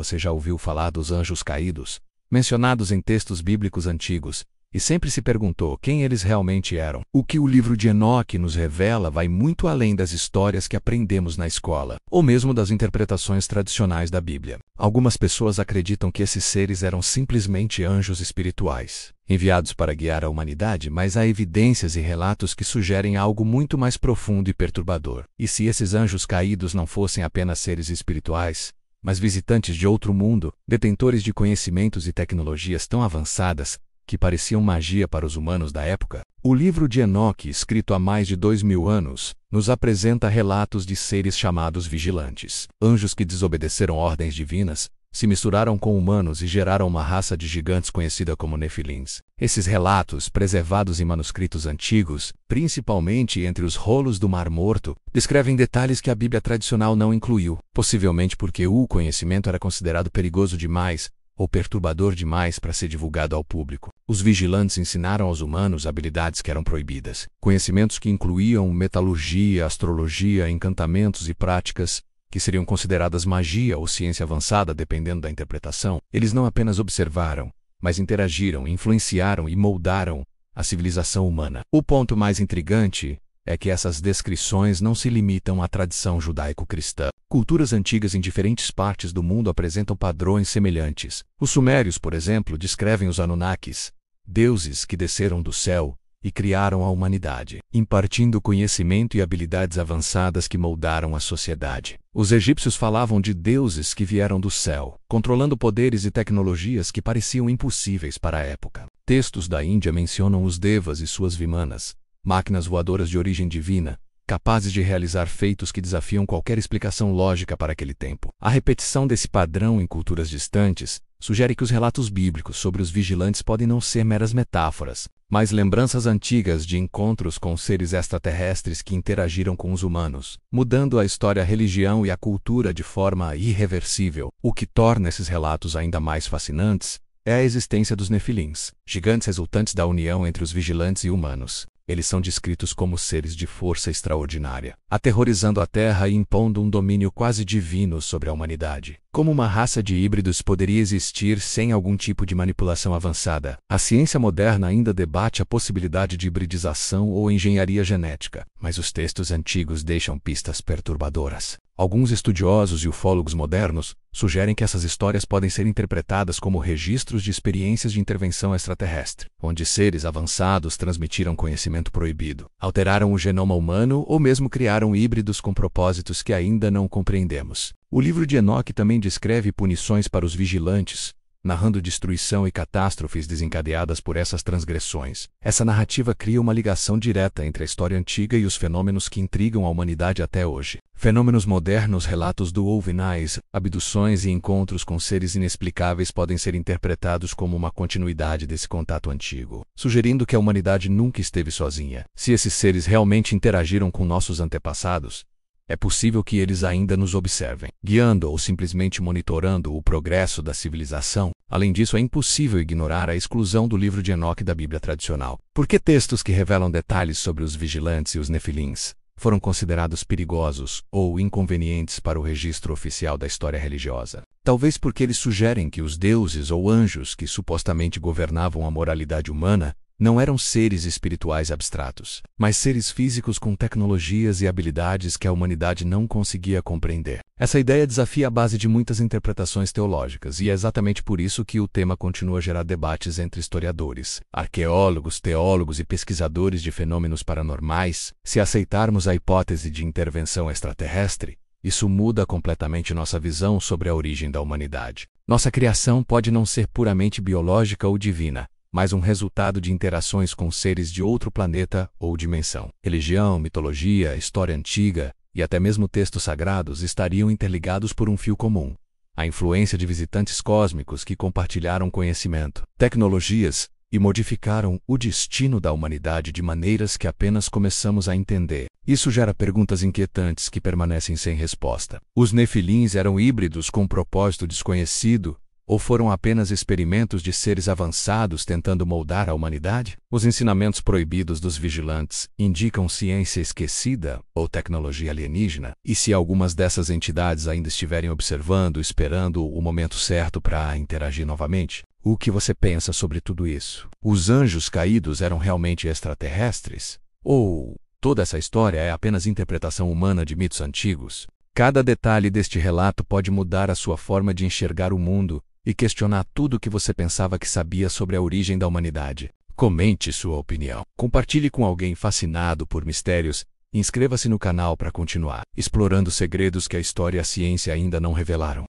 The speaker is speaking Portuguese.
você já ouviu falar dos anjos caídos, mencionados em textos bíblicos antigos, e sempre se perguntou quem eles realmente eram. O que o livro de Enoque nos revela vai muito além das histórias que aprendemos na escola, ou mesmo das interpretações tradicionais da Bíblia. Algumas pessoas acreditam que esses seres eram simplesmente anjos espirituais, enviados para guiar a humanidade, mas há evidências e relatos que sugerem algo muito mais profundo e perturbador. E se esses anjos caídos não fossem apenas seres espirituais, mas visitantes de outro mundo, detentores de conhecimentos e tecnologias tão avançadas que pareciam magia para os humanos da época? O livro de Enoque, escrito há mais de 2000 anos, nos apresenta relatos de seres chamados vigilantes, anjos que desobedeceram ordens divinas, se misturaram com humanos e geraram uma raça de gigantes conhecida como Nefilins. Esses relatos, preservados em manuscritos antigos, principalmente entre os rolos do Mar Morto, descrevem detalhes que a Bíblia tradicional não incluiu, possivelmente porque o conhecimento era considerado perigoso demais ou perturbador demais para ser divulgado ao público. Os vigilantes ensinaram aos humanos habilidades que eram proibidas, conhecimentos que incluíam metalurgia, astrologia, encantamentos e práticas que seriam consideradas magia ou ciência avançada dependendo da interpretação. Eles não apenas observaram, mas interagiram, influenciaram e moldaram a civilização humana. O ponto mais intrigante é que essas descrições não se limitam à tradição judaico-cristã. Culturas antigas em diferentes partes do mundo apresentam padrões semelhantes. Os sumérios, por exemplo, descrevem os Anunnakis, deuses que desceram do céu e criaram a humanidade, impartindo conhecimento e habilidades avançadas que moldaram a sociedade. Os egípcios falavam de deuses que vieram do céu, controlando poderes e tecnologias que pareciam impossíveis para a época. Textos da Índia mencionam os devas e suas vimanas, máquinas voadoras de origem divina, capazes de realizar feitos que desafiam qualquer explicação lógica para aquele tempo. A repetição desse padrão em culturas distantes sugere que os relatos bíblicos sobre os vigilantes podem não ser meras metáforas, mas lembranças antigas de encontros com seres extraterrestres que interagiram com os humanos, mudando a história, a religião e a cultura de forma irreversível. O que torna esses relatos ainda mais fascinantes é a existência dos Nefilins, gigantes resultantes da união entre os vigilantes e humanos. Eles são descritos como seres de força extraordinária, aterrorizando a Terra e impondo um domínio quase divino sobre a humanidade. Como uma raça de híbridos poderia existir sem algum tipo de manipulação avançada? A ciência moderna ainda debate a possibilidade de hibridização ou engenharia genética, mas os textos antigos deixam pistas perturbadoras. Alguns estudiosos e ufólogos modernos sugerem que essas histórias podem ser interpretadas como registros de experiências de intervenção extraterrestre, onde seres avançados transmitiram conhecimento proibido, alteraram o genoma humano ou mesmo criaram híbridos com propósitos que ainda não compreendemos. O livro de Enoque também descreve punições para os vigilantes, narrando destruição e catástrofes desencadeadas por essas transgressões. Essa narrativa cria uma ligação direta entre a história antiga e os fenômenos que intrigam a humanidade até hoje. Fenômenos modernos, relatos do OVNIs, abduções e encontros com seres inexplicáveis podem ser interpretados como uma continuidade desse contato antigo, sugerindo que a humanidade nunca esteve sozinha. Se esses seres realmente interagiram com nossos antepassados, é possível que eles ainda nos observem, guiando ou simplesmente monitorando o progresso da civilização. Além disso, é impossível ignorar a exclusão do livro de Enoque da Bíblia tradicional. Por que textos que revelam detalhes sobre os vigilantes e os Nefilins foram considerados perigosos ou inconvenientes para o registro oficial da história religiosa? Talvez porque eles sugerem que os deuses ou anjos que supostamente governavam a moralidade humana não eram seres espirituais abstratos, mas seres físicos com tecnologias e habilidades que a humanidade não conseguia compreender. Essa ideia desafia a base de muitas interpretações teológicas, e é exatamente por isso que o tema continua a gerar debates entre historiadores, arqueólogos, teólogos e pesquisadores de fenômenos paranormais. Se aceitarmos a hipótese de intervenção extraterrestre, isso muda completamente nossa visão sobre a origem da humanidade. Nossa criação pode não ser puramente biológica ou divina, mas um resultado de interações com seres de outro planeta ou dimensão. Religião, mitologia, história antiga e até mesmo textos sagrados estariam interligados por um fio comum: a influência de visitantes cósmicos que compartilharam conhecimento, tecnologias e modificaram o destino da humanidade de maneiras que apenas começamos a entender. Isso gera perguntas inquietantes que permanecem sem resposta. Os Nefilins eram híbridos com um propósito desconhecido, Ou foram apenas experimentos de seres avançados tentando moldar a humanidade? Os ensinamentos proibidos dos vigilantes indicam ciência esquecida ou tecnologia alienígena? E se algumas dessas entidades ainda estiverem observando, esperando o momento certo para interagir novamente? O que você pensa sobre tudo isso? Os anjos caídos eram realmente extraterrestres? Ou toda essa história é apenas interpretação humana de mitos antigos? Cada detalhe deste relato pode mudar a sua forma de enxergar o mundo e questionar tudo o que você pensava que sabia sobre a origem da humanidade. Comente sua opinião. Compartilhe com alguém fascinado por mistérios e inscreva-se no canal para continuar explorando segredos que a história e a ciência ainda não revelaram.